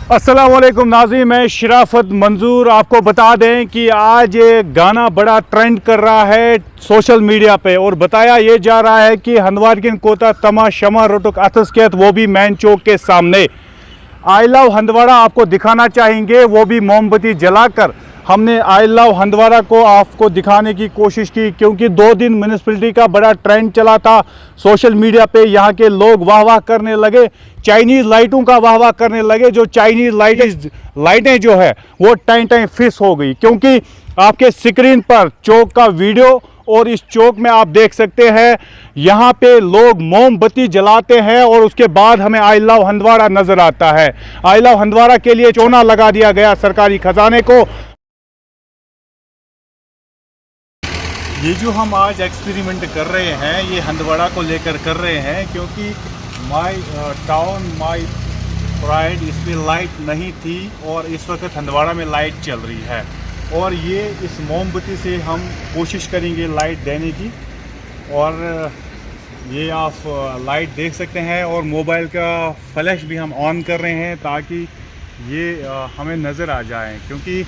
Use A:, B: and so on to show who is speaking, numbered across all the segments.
A: अस्सलाम वालेकुम नाज़रीन, मैं शराफत मंजूर आपको बता दें कि आज ये गाना बड़ा ट्रेंड कर रहा है सोशल मीडिया पे और बताया ये जा रहा है कि हंदवार किन कोता तमा शमा रोटुक अथस केत वो भी मैन चौक के सामने आई लव हंदवाड़ा आपको दिखाना चाहेंगे, वो भी मोमबत्ती जलाकर। हमने आई लव हंदवाड़ा को आपको दिखाने की कोशिश की क्योंकि 2 दिन म्यूनिसिपैलिटी का बड़ा ट्रेंड चला था सोशल मीडिया पे। यहाँ के लोग वाह वाह करने लगे, चाइनीज़ लाइटों का वाह वाह करने लगे। जो चाइनीज़ लाइटें जो है वो टाइम टाइम फिक्स हो गई क्योंकि आपके स्क्रीन पर चौक का वीडियो और इस चौक में आप देख सकते हैं यहाँ पे लोग मोमबत्ती जलाते हैं और उसके बाद हमें आई लव हंदवाड़ा नजर आता है। आई लव हंदवाड़ा के लिए चोना लगा दिया गया सरकारी खजाने को। ये जो हम आज एक्सपेरिमेंट कर रहे हैं ये हंदवाड़ा को लेकर कर रहे हैं क्योंकि माई टाउन माई प्राइड इसमें लाइट नहीं थी और इस वक्त हंदवाड़ा में लाइट चल रही है और ये इस मोमबत्ती से हम कोशिश करेंगे लाइट देने की। और ये आप लाइट देख सकते हैं और मोबाइल का फ्लैश भी हम ऑन कर रहे हैं ताकि ये हमें नज़र आ जाए क्योंकि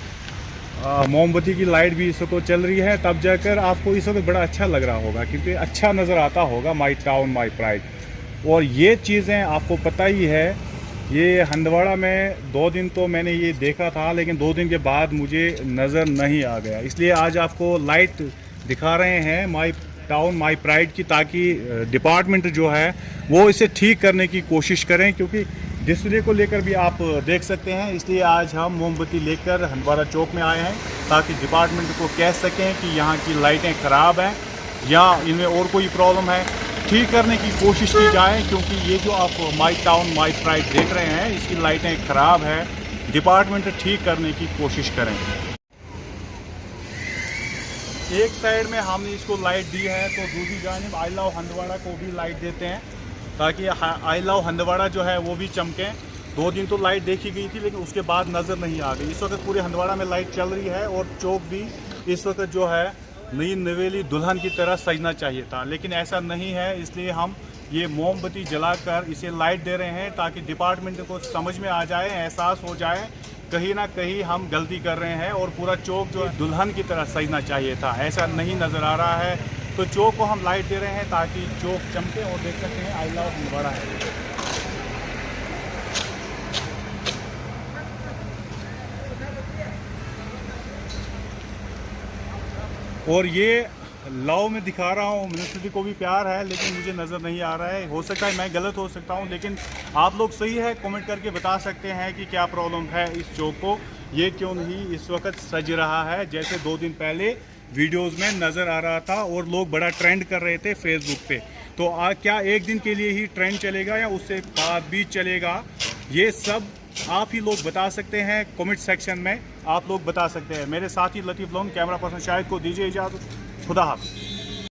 A: मोमबत्ती की लाइट भी इस वक्त चल रही है, तब जाकर आपको इस वक्त बड़ा अच्छा लग रहा होगा क्योंकि अच्छा नज़र आता होगा माई टाउन माई प्राइड। और ये चीज़ें आपको पता ही है, ये हंदवाड़ा में 2 दिन तो मैंने ये देखा था लेकिन 2 दिन के बाद मुझे नज़र नहीं आ गया, इसलिए आज आपको लाइट दिखा रहे हैं माई टाउन माई प्राइड की ताकि डिपार्टमेंट जो है वो इसे ठीक करने की कोशिश करें क्योंकि डिस्प्ले को लेकर भी आप देख सकते हैं। इसलिए आज हम मोमबत्ती लेकर हंदवाड़ा चौक में आए हैं ताकि डिपार्टमेंट को कह सकें कि यहाँ की लाइटें ख़राब हैं या इनमें और कोई प्रॉब्लम है, ठीक करने की कोशिश की जाए क्योंकि ये जो आप माई टाउन माई प्राइड देख रहे हैं इसकी लाइटें ख़राब है, डिपार्टमेंट ठीक करने की कोशिश करें। एक साइड में हमने इसको लाइट दी है तो दूसरी जानिब आई लव हंदवाड़ा को भी लाइट देते हैं ताकि आई लव हंदवाड़ा जो है वो भी चमके। 2 दिन तो लाइट देखी गई थी लेकिन उसके बाद नज़र नहीं आ गई। इस वक्त पूरे हंदवाड़ा में लाइट चल रही है और चौक भी इस वक्त जो है नई नवेली दुल्हन की तरह सजना चाहिए था लेकिन ऐसा नहीं है, इसलिए हम ये मोमबत्ती जलाकर इसे लाइट दे रहे हैं ताकि डिपार्टमेंट को समझ में आ जाए, एहसास हो जाए कहीं ना कहीं हम गलती कर रहे हैं और पूरा चौक जो है दुल्हन की तरह सजना चाहिए था, ऐसा नहीं नज़र आ रहा है। तो चौक को हम लाइट दे रहे हैं ताकि चौक चमके और देख सकते हैं आई लव हंदवाड़ा है। और ये लव में दिखा रहा हूँ, म्यूनिसिपैलिटी को भी प्यार है लेकिन मुझे नज़र नहीं आ रहा है। हो सकता है मैं गलत हो सकता हूँ लेकिन आप लोग सही है कमेंट करके बता सकते हैं कि क्या प्रॉब्लम है इस चौक को, ये क्यों नहीं इस वक्त सज रहा है जैसे 2 दिन पहले वीडियोस में नज़र आ रहा था और लोग बड़ा ट्रेंड कर रहे थे फेसबुक पे। तो क्या एक दिन के लिए ही ट्रेंड चलेगा या उससे बाद भी चलेगा, ये सब आप ही लोग बता सकते हैं कमेंट सेक्शन में, आप लोग बता सकते हैं। मेरे साथी लतीफ़ लोन कैमरा पर्सन शाहिद को दीजिए इजाज़त, खुदा हाफ़िज़।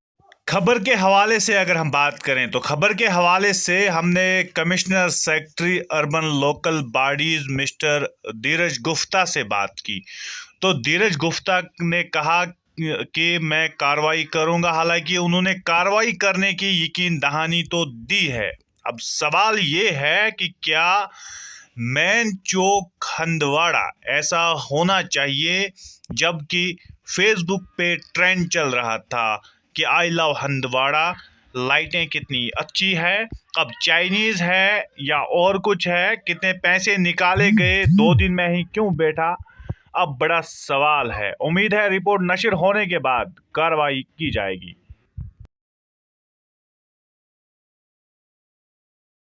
B: खबर के हवाले से अगर हम बात करें तो खबर के हवाले से हमने commissioner secretary urban local bodies mister Dheeraj Gupta से बात की तो धीरज गुप्ता ने कहा कि मैं कार्रवाई करूंगा, हालांकि उन्होंने कार्रवाई करने की यकीन दहानी तो दी है। अब सवाल ये है कि क्या मैन चौक हंदवाड़ा ऐसा होना चाहिए, जबकि फेसबुक पे ट्रेंड चल रहा था कि आई लव हंदवाड़ा, लाइटें कितनी अच्छी है, अब चाइनीज़ है या और कुछ है, कितने पैसे निकाले गए, 2 दिन में ही क्यों बैठा, अब बड़ा सवाल है। उम्मीद है रिपोर्ट नशर होने के बाद कार्रवाई की जाएगी।